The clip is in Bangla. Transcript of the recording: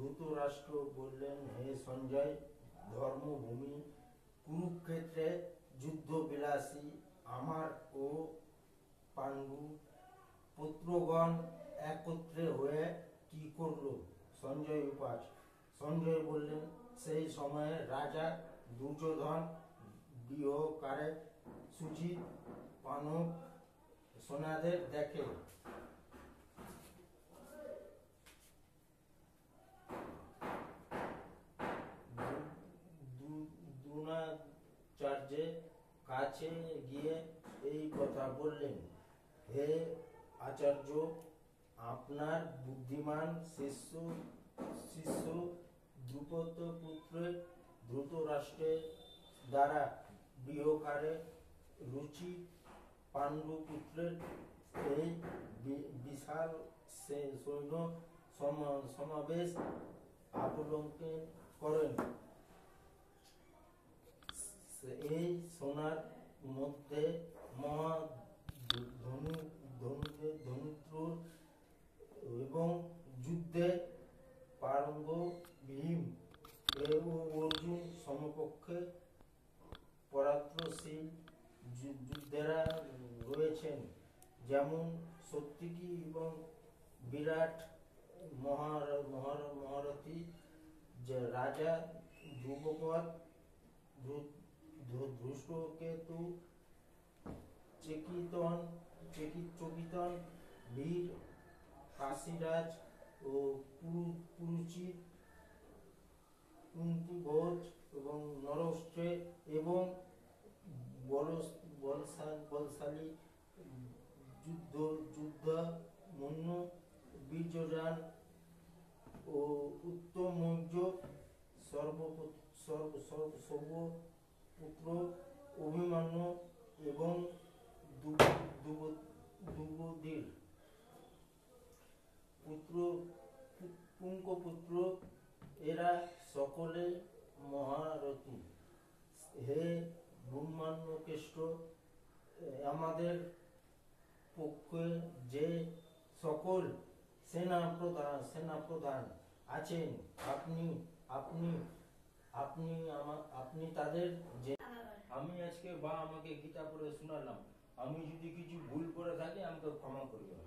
ধৃতরাষ্ট্র বললেন, হে সঞ্জয়, ধর্মভূমি কুরুক্ষেত্রে যুদ্ধবিলাসী আমার ও পাণ্ডু পুত্রগণ একত্রে হয়ে কি করল? সঞ্জয় উপাস। সঞ্জয় বললেন, সেই সময়ে রাজা দুর্যোধন গৃহকারে সুজিত পানব সেনাদের দেখে। দ্রোণাচার্যের কাছে গিয়ে এই কথা বললেন, হে আচার্য, আপনার বুদ্ধিমান শিষ্য দ্রুপদ পুত্র ধৃতরাষ্ট্রের দ্বারা গৃহকারে রুচি পাণ্ডুপুত্রের এই বিশাল সৈন্য সমাবেশ অবলোকন করেন। এই সোনার মধ্যে মহা ধনুত্র এবং যুদ্ধে পারঙ্গম ভীম এবং অর্জুন সমকক্ষে পরাক্রমশীল যোদ্ধারা রয়েছেন, যেমন সত্যকী এবং বিরাট মহারথী রাজা ধ্রুবপদ, ধৃষ্টকেতু, চেকিতন, বীর কাশীরাজ ও পুরুচিত, কুন্তিভোজ এবং নরশ্রে এবং বলশালী যুদ্ধমন্য বীর্যবান ও উত্তমৌজ সর্বপুত্র অভিমন্যু এবং দ্রৌপদীর পুঙ্খপুত্র, এরা সকলে মহারথী। হে ব্রহ্মাণ্ডকেষ্ট, আমাদের পক্ষে যে সকল সেনাপ্রধান আছেন, আপনি তাদের যে আমি আজকে আমাকে গীতা পড়ে শোনালাম, আমি যদি কিছু ভুল করে থাকি আমাকে ক্ষমা করবেন।